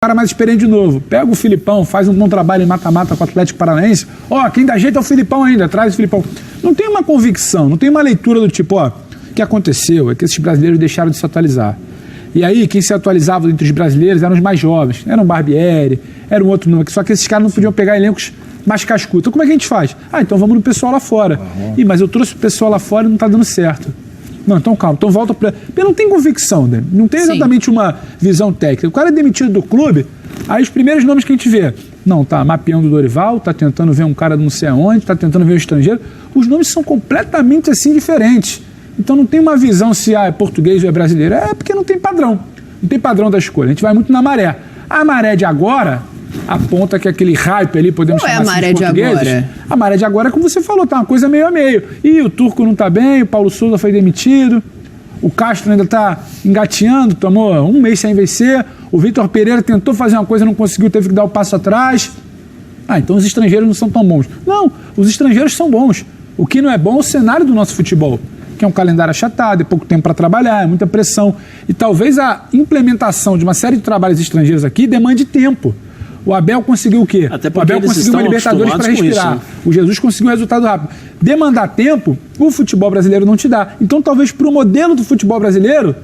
cara mais experiente de novo. Pega o Filipão, faz um bom trabalho em mata-mata com o Atlético Paranaense. Quem dá jeito é o Filipão ainda, traz o Filipão. Não tem uma convicção, não tem uma leitura do tipo, o que aconteceu é que esses brasileiros deixaram de se atualizar. E aí, quem se atualizava entre os brasileiros eram os mais jovens. Era um Barbieri, era um outro nome. Só que esses caras não podiam pegar elencos mais cascudos. Então como é que a gente faz? Então vamos no pessoal lá fora. Mas eu trouxe o pessoal lá fora e não está dando certo. Não, então calma, então volta para... Porque não tem convicção, né? Não tem exatamente uma visão técnica. O cara é demitido do clube, aí os primeiros nomes que a gente vê, não, tá mapeando o Dorival, tá tentando ver um cara não sei aonde, tá tentando ver um estrangeiro. Os nomes são completamente assim diferentes. Então não tem uma visão se é português ou é brasileiro. É porque não tem padrão. Não tem padrão da escolha. A gente vai muito na maré. A maré de agora aponta que aquele hype ali, podemos chamar assim, de portugueses. A maré de agora é como você falou, tá uma coisa meio a meio. E o Turco não tá bem, o Paulo Souza foi demitido, o Castro ainda tá engateando, tomou um mês sem vencer, o Vitor Pereira tentou fazer uma coisa, não conseguiu, teve que dar o passo atrás. Então os estrangeiros não são tão bons. Não, os estrangeiros são bons. O que não é bom é o cenário do nosso futebol, que é um calendário achatado, é pouco tempo para trabalhar, é muita pressão. E talvez a implementação de uma série de trabalhos estrangeiros aqui demande tempo. O Abel conseguiu o quê? O Abel conseguiu uma Libertadores para respirar. Isso, O Jesus conseguiu um resultado rápido. Demandar tempo, o futebol brasileiro não te dá. Então, talvez para o modelo do futebol brasileiro,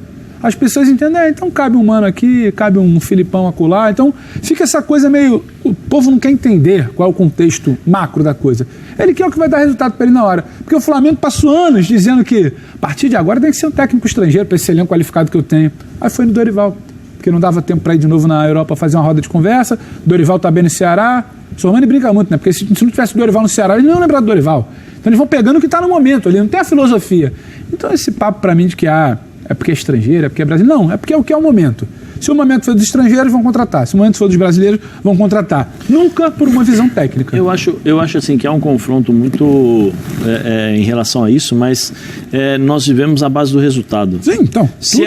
as pessoas entendem, então cabe um Mano aqui, cabe um Filipão acolá. Então, fica essa coisa meio... O povo não quer entender qual é o contexto macro da coisa. Ele quer o que vai dar resultado para ele na hora. Porque o Flamengo passou anos dizendo que a partir de agora tem que ser um técnico estrangeiro para esse elenco qualificado que eu tenho. Aí foi no Dorival. Porque não dava tempo para ir de novo na Europa fazer uma roda de conversa. Dorival tá bem no Ceará. O Sormani brinca muito, né? Porque se não tivesse o Dorival no Ceará, eles não iam lembrar do Dorival. Então eles vão pegando o que está no momento ali, não tem a filosofia. Então esse papo para mim de que é porque é estrangeiro, é porque é brasileiro. Não, é porque é o que é o momento. Se o momento for dos estrangeiros, vão contratar. Se o momento for dos brasileiros, vão contratar. Nunca por uma visão técnica. Eu acho assim que há um confronto muito em relação a isso, mas nós vivemos à base do resultado. Sim, então. Se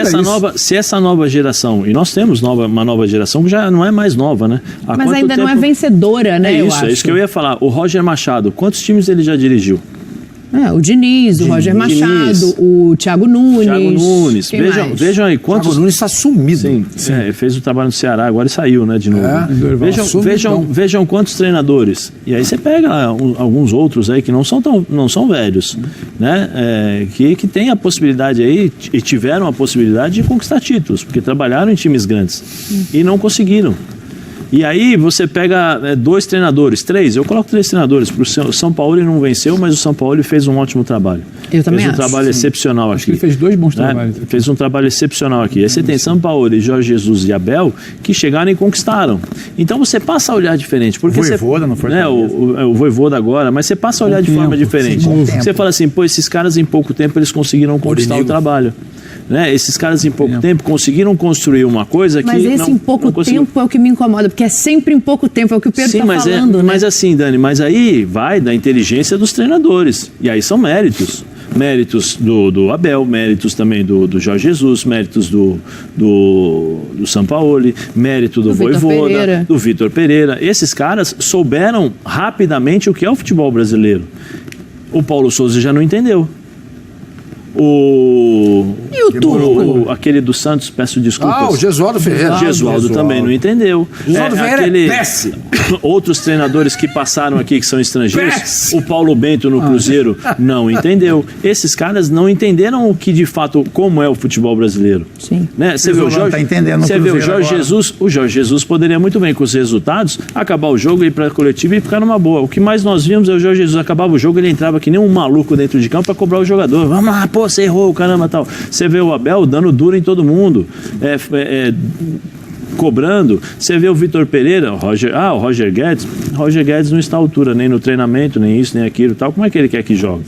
essa nova geração, e nós temos uma nova geração que já não é mais nova, né? Mas ainda não é vencedora, né? É isso que eu ia falar. O Roger Machado, quantos times ele já dirigiu? O Diniz, o Roger Machado, o Thiago Nunes. Vejam aí quantos... Thiago Nunes está sumido. Sim. Ele fez o trabalho no Ceará, agora ele saiu, né, de novo. Vejam quantos treinadores. E aí você pega alguns outros aí que não são velhos, né? Que têm a possibilidade aí, e tiveram a possibilidade de conquistar títulos, porque trabalharam em times grandes e não conseguiram. E aí você pega 2 treinadores, 3, eu coloco 3 treinadores, porque o São Paulo não venceu, mas o São Paulo fez um ótimo trabalho. Eu também acho. Fez um trabalho excepcional aqui. Ele fez 2 bons trabalhos. Fez um trabalho excepcional aqui. Aí você tem São Paulo, Jorge Jesus e Abel, que chegaram e conquistaram. Então você passa a olhar diferente. Porque Vojvoda não foi o Vojvoda agora, mas você passa a olhar de forma diferente. Você fala assim, esses caras em pouco tempo eles conseguiram conquistar o trabalho. Né? Esses caras em pouco tempo conseguiram construir uma coisa que... Mas esse em pouco tempo é o que me incomoda, porque é sempre em pouco tempo, é o que o Pedro está falando, né? Mas assim, Dani, aí vai da inteligência dos treinadores, e aí são méritos. Méritos do Abel, méritos também do Jorge Jesus, méritos do Sampaoli, mérito do Vojvoda, do Vitor Pereira. Esses caras souberam rapidamente o que é o futebol brasileiro. O Paulo Souza já não entendeu. E o Turco? Aquele do Santos, peço desculpas. O Gesualdo Ferreira. Gesualdo também não entendeu. Gesualdo Ferreira é péssimo. Outros treinadores que passaram aqui, que são estrangeiros, o Paulo Bento no Cruzeiro não entendeu. Esses caras não entenderam o que de fato, como é o futebol brasileiro. Sim. Né? Você vê o Jorge Jesus, o Jorge Jesus poderia muito bem com os resultados acabar o jogo, ir para a coletiva e ficar numa boa. O que mais nós vimos é o Jorge Jesus acabava o jogo, ele entrava que nem um maluco dentro de campo para cobrar o jogador. Vamos lá, você errou, caramba, tal. Você vê o Abel dando duro em todo mundo, cobrando. Você vê o Vitor Pereira, o Roger Guedes. Roger Guedes não está à altura, nem no treinamento, nem isso, nem aquilo, tal. Como é que ele quer que jogue?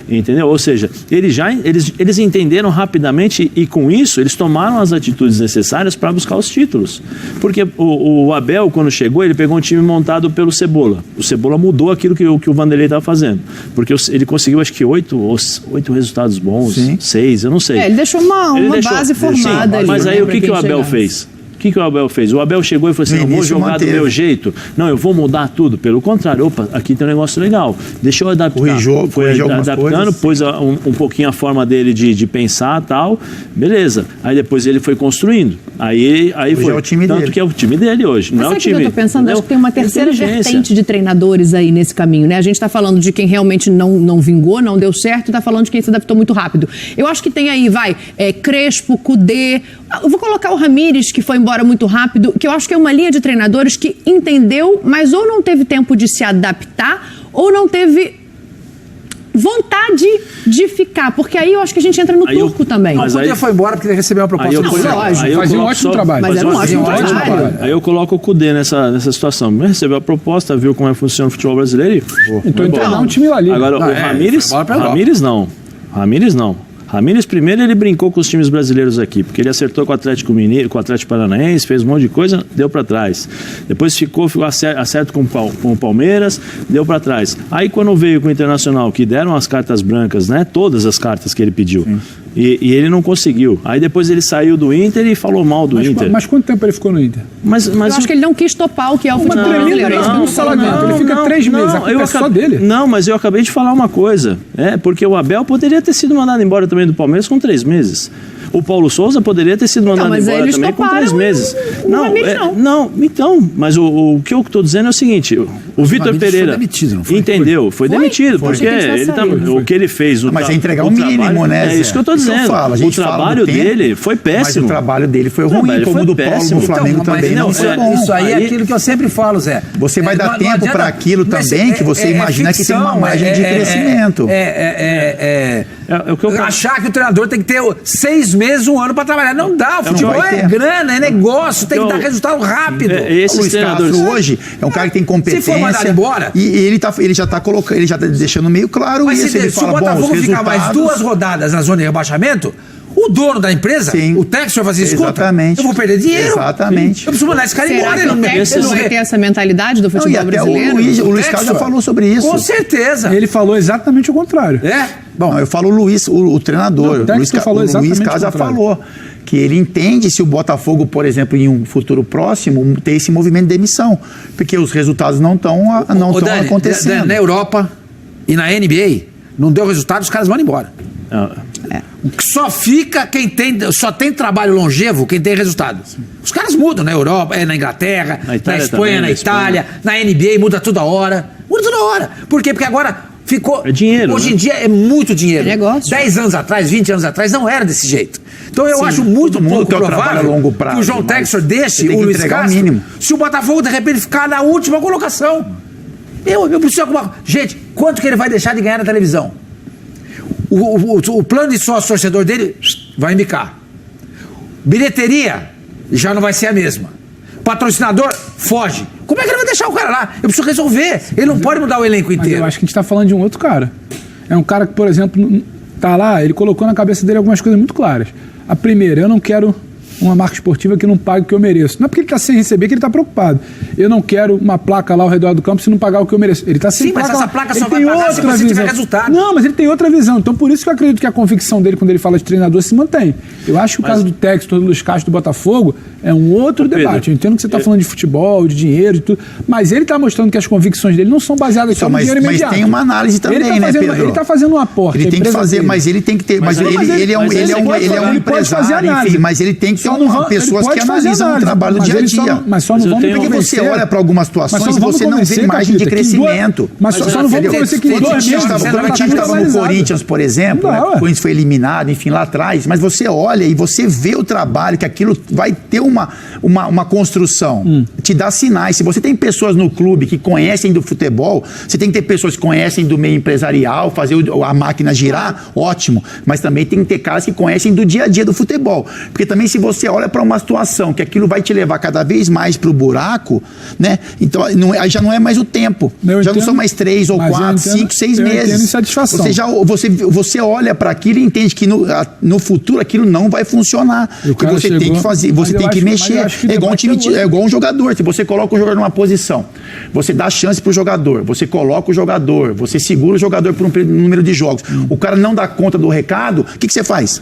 Entendeu? Ou seja, eles entenderam rapidamente e com isso eles tomaram as atitudes necessárias para buscar os títulos. Porque o Abel, quando chegou, ele pegou um time montado pelo Cebola. O Cebola mudou aquilo que o Vanderlei estava fazendo. Porque ele conseguiu, acho que 8 resultados bons, 6, eu não sei. Ele deixou uma base formada ali. Mas aí o que o Abel fez? que o Abel fez? O Abel chegou e falou assim, eu vou jogar do meu jeito. Não, eu vou mudar tudo. Pelo contrário, opa, aqui tem um negócio legal. Deixa eu adaptar. Foi adaptando, pôs um pouquinho a forma dele de pensar e tal. Beleza. Aí depois ele foi construindo. Aí foi. É o time Tanto dele. que é o time dele hoje. Não é o time. Que eu tô pensando, acho que tem uma terceira vertente de treinadores aí nesse caminho, né? A gente tá falando de quem realmente não vingou, não deu certo, e tá falando de quem se adaptou muito rápido. Eu acho que tem aí, Crespo, Kudê. Eu vou colocar o Ramires, que foi embora muito rápido, que eu acho que é uma linha de treinadores que entendeu, mas ou não teve tempo de se adaptar, ou não teve vontade de ficar, porque aí eu acho que a gente entra no turco também. Mas aí foi embora porque ele recebeu uma proposta. Fazia um ótimo trabalho. Mas era um ótimo trabalho. Aí eu coloco o Kudê nessa situação. Recebeu a proposta, viu como é que funciona o futebol brasileiro e... Então treinar um time lá ali. Agora, o Ramires não. Ramires, primeiro, ele brincou com os times brasileiros aqui, porque ele acertou com o Atlético Mineiro, com o Atlético Paranaense, fez um monte de coisa, deu pra trás. Depois ficou acerto com o Palmeiras, deu pra trás. Aí quando veio com o Internacional, que deram as cartas brancas, né? Todas as cartas que ele pediu. E ele não conseguiu. Aí depois ele saiu do Inter e falou mal do Inter. Mas quanto tempo ele ficou no Inter? Eu acho que ele não quis topar o que é o futebol brasileiro. Ele fica 3 meses, a culpa é só dele. Não, mas eu acabei de falar uma coisa. Porque o Abel poderia ter sido mandado embora também do Palmeiras com 3 meses. O Paulo Souza poderia ter sido mandado embora também com 3 meses. Mas o que eu estou dizendo é o seguinte: o Vitor Pereira entendeu, foi demitido, porque o que ele fez. Mas é entregar o mínimo, né? É isso que eu estou dizendo. O trabalho dele foi péssimo. Mas o trabalho dele foi ruim, como o do Paulo no Flamengo também não foi bom. Isso aí é aquilo que eu sempre falo, Zé. Você vai dar tempo para aquilo também, que você imagina que tem uma margem de crescimento. Achar que o treinador tem que ter 6 meses, 1 ano para trabalhar. Não dá, o futebol é grana, é negócio, tem que dar resultado rápido. O Luiz Castro hoje é um cara que tem competência. Se for mandado embora... E ele já está colocando, ele já está deixando meio claro isso. Se o Botafogo ficar mais 2 rodadas na zona de rebaixamento, o dono da empresa, o técnico vai fazer isso. Exatamente. Eu vou perder dinheiro. Exatamente. Eu preciso mandar esse cara embora. O técnico vai ter essa mentalidade do futebol brasileiro? O Luiz Carlos já falou sobre isso. Com certeza. Ele falou exatamente o contrário. Bom, eu falo o treinador. O Luiz Carlos já falou que ele entende se o Botafogo, por exemplo, em um futuro próximo, ter esse movimento de demissão, porque os resultados não estão acontecendo. Dani, na Europa e na NBA, não deu resultado, os caras vão embora. Só fica só tem trabalho longevo quem tem resultado. Os caras mudam na Europa, na Inglaterra, na Espanha, também, na Itália, na NBA, muda toda hora. Por quê? Porque agora ficou... É dinheiro. Hoje em dia é muito dinheiro. 10 anos atrás, 20 anos atrás, não era desse jeito. Então eu acho muito pouco provável que o João Textor deixe o Luiz Castro se o Botafogo de repente ficar na última colocação. Eu preciso de alguma... Gente, quanto que ele vai deixar de ganhar na televisão? O plano de sócio torcedor dele vai embicar. Bilheteria já não vai ser a mesma. Patrocinador foge. Como é que ele vai deixar o cara lá? Eu preciso resolver. Ele não pode mudar o elenco inteiro. Eu acho que a gente está falando de um outro cara. É um cara que, por exemplo, tá lá, ele colocou na cabeça dele algumas coisas muito claras. A primeira, eu não quero uma marca esportiva que não pague o que eu mereço. Não é porque ele está sem receber que ele está preocupado. Eu não quero uma placa lá ao redor do campo se não pagar o que eu mereço. Ele está sem placa. Sim, mas essa placa só vai pagar se você tiver resultado. Não, mas ele tem outra visão. Então, por isso que eu acredito que a convicção dele, quando ele fala de treinador, se mantém. Eu acho que o caso do Textor, do Luiz Castro, do Botafogo, é um outro debate. Eu entendo que você está falando de futebol, de dinheiro e tudo, mas ele está mostrando que as convicções dele não são baseadas só no dinheiro imediato. Mas tem uma análise também, né, Pedro? Ele está fazendo um aporte. Ele tem que fazer, mas ele tem que ter... Mas ele é um empresário, enfim, mas ele tem que ter uma pessoa que analisam o trabalho do dia a dia. Mas só não vamos porque você olha para algumas situações e você não vê margem de crescimento. Mas só não vamos convencer que quando o time estava no Corinthians, por exemplo, o Corinthians foi eliminado, enfim, lá atrás, mas você olha e você vê o trabalho, que aquilo vai ter uma construção, te dá sinais. Se você tem pessoas no clube que conhecem do futebol, você tem que ter pessoas que conhecem do meio empresarial, fazer a máquina girar, ótimo, mas também tem que ter caras que conhecem do dia a dia do futebol, porque também se você olha para uma situação que aquilo vai te levar cada vez mais para o buraco, né? Então aí já não é mais o tempo, já não são mais 3 ou 4, 5, 6 meses. Insatisfação. Você olha para aquilo e entende que no futuro aquilo não vai funcionar, que você tem que fazer, você tem que mexer. É igual um jogador. Se você coloca o jogador numa posição, você dá chance para o jogador, você coloca o jogador, você segura o jogador por um número de jogos, o cara não dá conta do recado, o que você faz?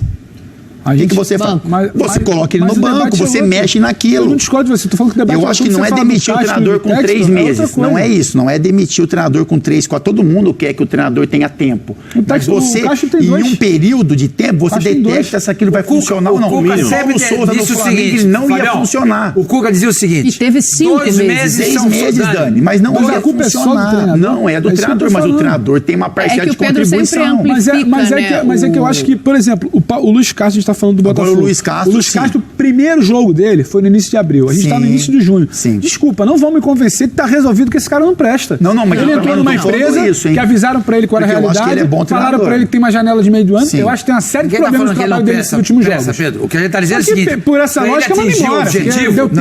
O que você faz? Você coloca ele no banco, você mexe naquilo. Eu não discordo de você, tô falando que o debate eu acho que não é demitir o treinador com 3 meses. Não é isso, não é demitir o treinador com 3, 4. Todo mundo quer que o treinador tenha tempo. Mas você, em um período de tempo, você detecta se aquilo vai funcionar ou não. O Cuca sempre disse o seguinte, ele não ia funcionar. O Cuca dizia o seguinte... E teve 5 meses. 6 meses, Dani, mas não ia funcionar. Não, é do treinador, mas o treinador tem uma parcela de contribuição. Mas é que eu acho que, por exemplo, o Luiz Castro, a gente está falando do Botafogo. O Luiz Castro, o primeiro jogo dele foi no início de abril. A gente está no início de junho. Sim. Desculpa, não vão me convencer que está resolvido que esse cara não presta. Não, mas ele entrou numa empresa que avisaram para ele qual era a realidade, ele é bom falaram para ele que tem uma janela de meio do ano. Sim. Eu acho que tem uma série de problemas no trabalho dele nos últimos jogos. Pedro, o que a gente está dizendo é o seguinte... Por essa lógica, ele atingiu o objetivo.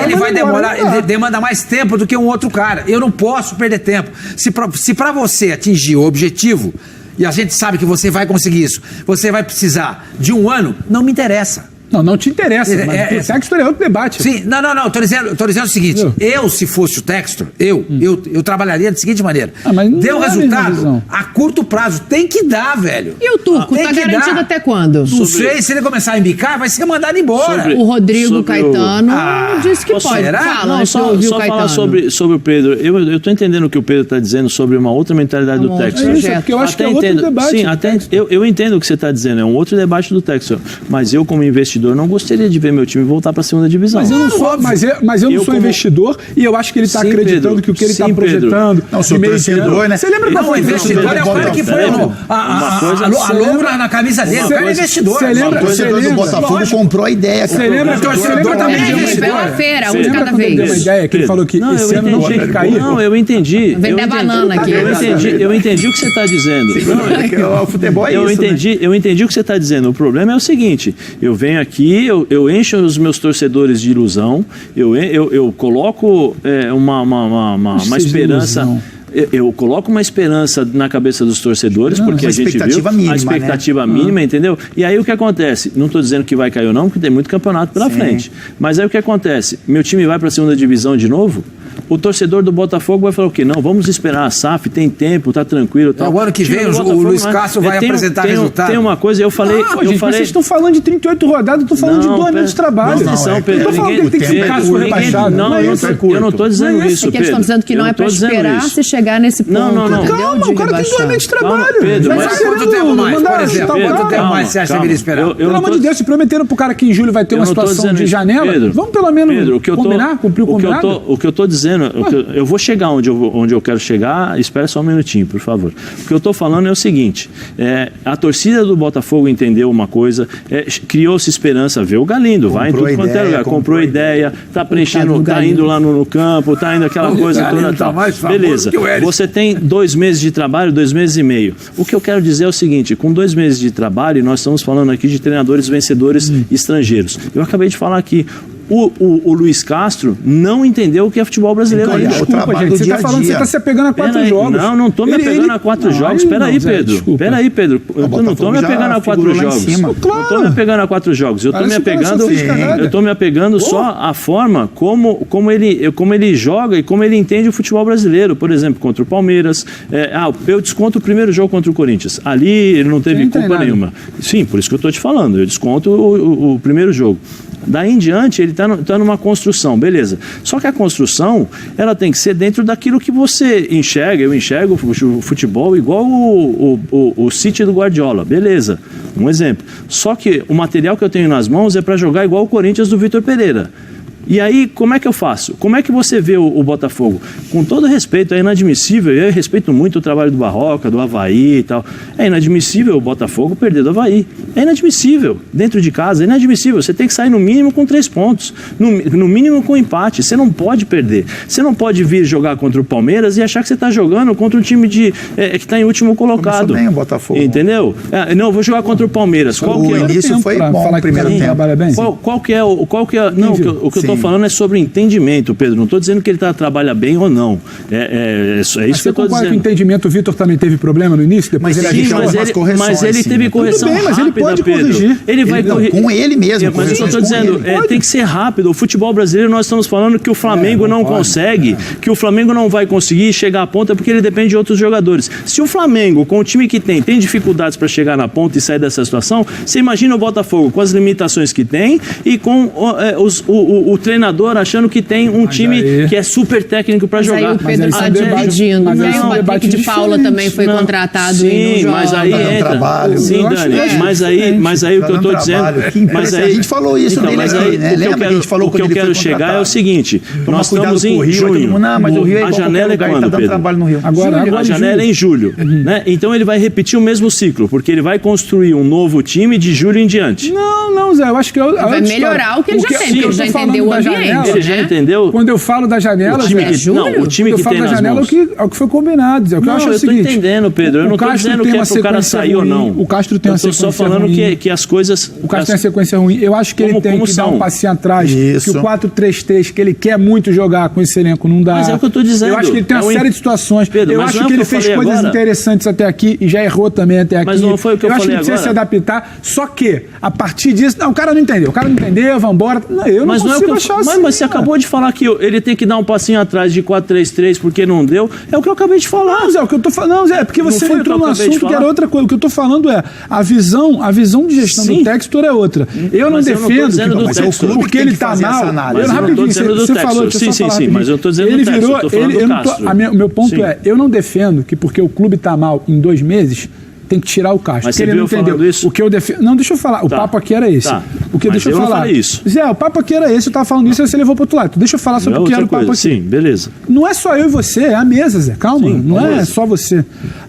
Ele vai demorar, ele demanda mais tempo do que um outro cara. Eu não posso perder tempo. Se para você atingir o objetivo, e a gente sabe que você vai conseguir isso, você vai precisar de 1 ano, não me interessa. Não te interessa, mas o Textor é outro debate. Sim, não, tô dizendo o seguinte, eu se fosse o Textor, eu trabalharia da seguinte maneira, deu resultado a curto prazo, tem que dar, velho. E o Turco, tá garantido até quando? Não sei, se ele começar a embicar, vai ser mandado embora. O Rodrigo Caetano disse que pode. Fala, só falar sobre o Pedro, eu tô entendendo o que o Pedro tá dizendo sobre uma outra mentalidade do Textor. É isso, porque eu acho que é outro debate. Sim, eu entendo o que você tá dizendo, é um outro debate do Textor, mas eu como investidor não gostaria de ver meu time voltar para a segunda divisão. Mas eu não sou, investidor e eu acho que ele está acreditando que o que ele está projetando. Não, sou torcedor, né? Você lembra qual foi o investidor? É o cara que foi a logo na camisa dele. Você é investidor. O torcedor do Botafogo comprou a ideia. Você lembra? O torcedor também é investidor. Pela feira, um de cada vez. Uma ideia que ele falou que esse ano não tinha que cair. Não, eu entendi. Vender banana aqui. Eu entendi o que você está dizendo. O futebol é isso. Eu entendi o que você está dizendo. O problema é o seguinte: eu venho aqui, eu encho os meus torcedores de ilusão, eu coloco uma esperança. Eu coloco uma esperança na cabeça dos torcedores, porque a gente viu a expectativa mínima, entendeu? E aí o que acontece? Não estou dizendo que vai cair ou não, porque tem muito campeonato pela frente. Mas aí o que acontece? Meu time vai para a segunda divisão de novo? O torcedor do Botafogo vai falar o quê? Não, vamos esperar a SAF, tem tempo, tá tranquilo. Tal. O ano que vem o Luiz Castro vai apresentar resultado. Tem uma coisa, eu falei... Vocês estão falando de 38 rodadas, eu estou falando de 2 meses de trabalho. Pedro. Eu tô falando que tem que ficar rebaixado. Eu não estou dizendo isso, Pedro. É que eles estão dizendo que não é para esperar se chegar nesse ponto. Não. Calma, o cara tem 2 meses de trabalho. Pedro, mas quanto tempo mais, por exemplo? Quanto tempo mais você acha que ele esperar? Pelo amor de Deus, se prometeram pro cara que em julho vai ter uma situação de janela, vamos pelo menos combinar, cumprir o combinado? O que eu estou dizendo, eu vou chegar onde eu quero chegar, espera só um minutinho, por favor. O que eu estou falando é o seguinte, a torcida do Botafogo entendeu uma coisa, criou-se esperança, vê o Galindo, vai em tudo quanto é lugar, comprou ideia, tá preenchendo, tá indo lá no campo, tá indo aquela coisa toda tal. Beleza, você tem 2 meses de trabalho, 2 meses e meio. O que eu quero dizer é o seguinte, com 2 meses de trabalho, nós estamos falando aqui de treinadores vencedores estrangeiros. Eu acabei de falar aqui, o Luiz Castro não entendeu o que é futebol brasileiro ainda. Desculpa, gente, você está falando que você está se apegando a 4 jogos. Não estou me apegando a 4 jogos. Espera aí, Pedro. Espera aí, Pedro. Eu não estou me apegando a 4 jogos. Não estou me apegando a 4 jogos. Eu estou me apegando só à forma como ele joga e como ele entende o futebol brasileiro. Por exemplo, contra o Palmeiras. Eu desconto o primeiro jogo contra o Corinthians. Ali ele não teve culpa nenhuma. Sim, por isso que eu estou te falando. Eu desconto o primeiro jogo. Daí em diante, ele está numa construção, beleza. Só que a construção, ela tem que ser dentro daquilo que você enxerga. Eu enxergo o futebol igual o City do Guardiola, beleza. Um exemplo. Só que o material que eu tenho nas mãos é para jogar igual o Corinthians do Vitor Pereira. E aí, como é que eu faço? Como é que você vê o Botafogo? Com todo respeito, é inadmissível, eu respeito muito o trabalho do Barroca, do Avaí e tal. É inadmissível o Botafogo perder do Avaí. É inadmissível. Dentro de casa, é inadmissível. Você tem que sair no mínimo com 3 pontos. No mínimo com empate. Você não pode perder. Você não pode vir jogar contra o Palmeiras e achar que você está jogando contra um time que está em último colocado. Começou bem o Botafogo. Entendeu? Não, eu vou jogar contra o Palmeiras. O início foi bom, o primeiro tempo. Qual que é o que eu estou falando é sobre entendimento, Pedro. Não estou dizendo que ele trabalha bem ou não. É isso que eu estou dizendo. Com o entendimento, o Vitor também teve problema no início? Depois mas ele teve correção rápida, mas ele pode corrigir. Ele vai corrigir. Com ele mesmo. Mas eu estou dizendo, tem que ser rápido. O futebol brasileiro, nós estamos falando que o Flamengo não consegue, que o Flamengo não vai conseguir chegar à ponta porque ele depende de outros jogadores. Se o Flamengo, com o time que tem dificuldades para chegar na ponta e sair dessa situação, você imagina o Botafogo com as limitações que tem e com o treinador achando que tem um time que é super técnico para jogar. Aí o Pedro está dividindo. O Patrick de Paula também foi contratado. Sim, mas aí entra. Sim, Dani, mas aí o que eu estou dizendo... Mas aí, a gente falou isso dele aqui, né? Lembra que a gente falou o que eu quero chegar é o seguinte, nós estamos em junho. A janela é quando, Pedro? Agora a janela é em julho. Né? Então ele vai repetir o mesmo ciclo, porque ele vai construir um novo time de julho em diante. Não, Zé, eu acho que... Vai melhorar o que ele já tem, porque ele já entendeu o ambiente. Ele já entendeu? Quando eu falo da janela... O time que tem nas mãos. É o que foi combinado, Zé. O que eu acho é o seguinte... Eu tô entendendo, Pedro. Eu não tô dizendo que é pro cara sair ou não. O Castro tem uma sequência ruim. Eu tô só falando que as coisas... O Castro tem uma sequência ruim. Eu acho que ele tem que dar um passinho atrás. Que o 4-3-3, que ele quer muito jogar com esse elenco, não dá. Mas é o que eu tô dizendo. Eu acho que ele tem uma série de situações. Eu acho que ele fez coisas interessantes até aqui e já errou também até aqui. Mas não foi o que eu falei agora. Eu acho que ele precisa se adaptar. Só que, a partir disso... Não, o cara não entendeu. Vambora. Não, eu não consigo achar assim. Mas você acabou de falar que ele tem que dar um passinho atrás de 4-3-3 porque não deu. É o que eu acabei de falar. Não, Zé, o que eu tô falando... Não, Zé, é porque você entrou num assunto que era outra coisa. O que eu tô falando é a visão de gestão do Textor é outra. Eu não defendo porque ele tá mal. Mas eu não tô dizendo do Textor. Sim, mas eu tô dizendo do Textor. Eu tô falando do Castro. O meu ponto é, eu não defendo que porque o clube tá mal em 2 meses, tem que tirar o Castro. Mas você não entendeu isso? O que eu defendo... Não, deixa eu falar. O papo aqui era esse. Deixa eu falar. Não falei isso. Zé, o papo aqui era esse. Eu tava falando isso e você levou pro outro lado. Deixa eu falar sobre o que era o papo aqui. Sim, beleza. Não é só eu e você, é a mesa, Zé. Calma. Não é só você.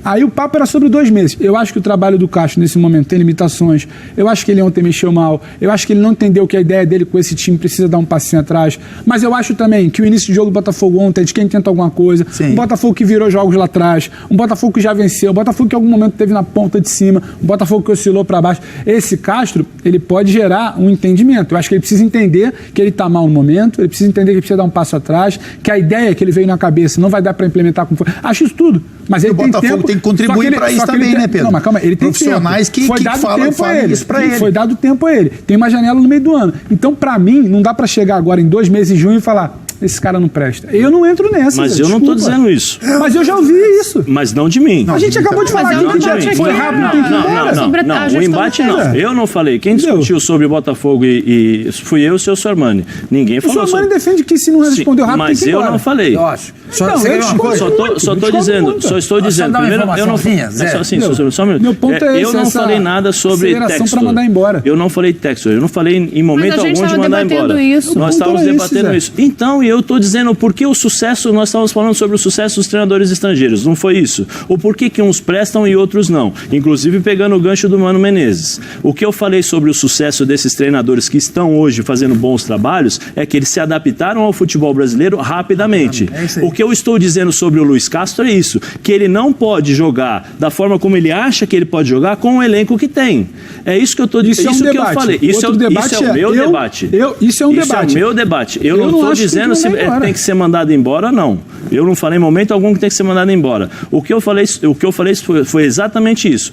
Aí o papo era sobre 2 meses. Eu acho que o trabalho do Castro nesse momento tem limitações. Eu acho que ele ontem mexeu mal. Eu acho que ele não entendeu que a ideia dele com esse time precisa dar um passinho atrás. Mas eu acho também que o início do jogo do Botafogo ontem é de quem tenta alguma coisa. Sim. Um Botafogo que virou jogos lá atrás. Um Botafogo que já venceu. Um Botafogo que em algum momento teve na ponta de cima. Um Botafogo que oscilou para baixo. Esse Castro, ele pode gerar um entendimento. Eu acho que ele precisa entender que ele está mal no momento, ele precisa entender que ele precisa dar um passo atrás, que a ideia que ele veio na cabeça não vai dar para implementar com força. Acho isso tudo. Mas ele tem Botafogo tempo, tem que contribuir para isso também, né, Pedro? Não, mas calma, ele tem profissionais tempo. que falam isso para ele. Foi dado tempo a ele. Tem uma janela no meio do ano. Então, para mim, não dá para chegar agora em 2 meses de junho e falar... Esse cara não presta. Eu não entro nessa. Mas eu não estou dizendo isso. Mas eu já ouvi isso. Mas não de mim. A gente acabou de falar que o embate foi rápido. Não, o embate não. Eu não falei. Quem discutiu sobre Botafogo e fui eu e o seu Sormani. Ninguém falou sobre... O Sormani defende que se não respondeu rápido mas eu não falei. Eu acho. Só estou dizendo. Primeiro, eu não falei. Só um minuto. Meu ponto é esse. Eu não falei nada sobre Textor. Eu não falei Textor. Eu não falei em momento algum de mandar embora. Nós estávamos debatendo isso. Então, eu estou dizendo por que o sucesso, nós estávamos falando sobre o sucesso dos treinadores estrangeiros, não foi isso? O porquê que uns prestam e outros não, inclusive pegando o gancho do Mano Menezes. O que eu falei sobre o sucesso desses treinadores que estão hoje fazendo bons trabalhos é que eles se adaptaram ao futebol brasileiro rapidamente. O que eu estou dizendo sobre o Luiz Castro é isso, que ele não pode jogar da forma como ele acha que ele pode jogar com o elenco que tem. É isso que eu estou dizendo, isso que eu falei. Isso é o meu debate. Isso é o meu debate. Eu não estou dizendo se tem que ser mandado embora, não. Eu não falei em momento algum que tem que ser mandado embora. O que eu falei foi exatamente isso.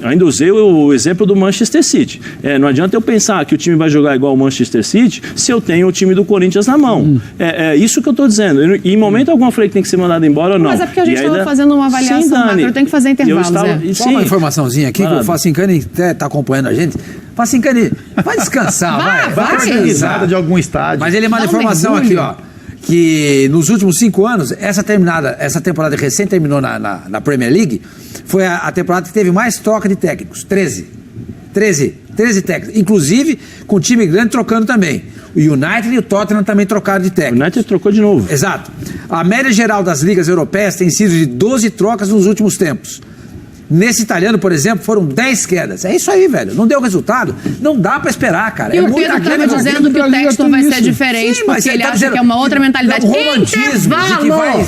Ainda usei o exemplo do Manchester City. Não adianta eu pensar que o time vai jogar igual o Manchester City se eu tenho o time do Corinthians na mão. É isso que eu estou dizendo. E em momento algum eu falei que tem que ser mandado embora ou não. Mas é porque a gente estava fazendo uma avaliação macro, tem que fazer intervalos. Só uma informaçãozinha aqui, que o Facincani até está acompanhando a gente. Facincani, vai descansar, vai organizada de algum estádio. Mas ele manda informação aqui, ó, que nos últimos 5 anos, essa temporada que recém terminou na Premier League, foi a temporada que teve mais troca de técnicos, 13 técnicos, inclusive com time grande trocando também. O United e o Tottenham também trocaram de técnico. O United trocou de novo. Exato. A média geral das ligas europeias tem sido de 12 trocas nos últimos tempos. Nesse italiano, por exemplo, foram 10 quedas. É isso aí, velho. Não deu resultado. Não dá pra esperar, cara. E o Pedro estava dizendo que o Textor vai ser diferente, porque ele acha que é uma outra mentalidade. Romantismo de que vai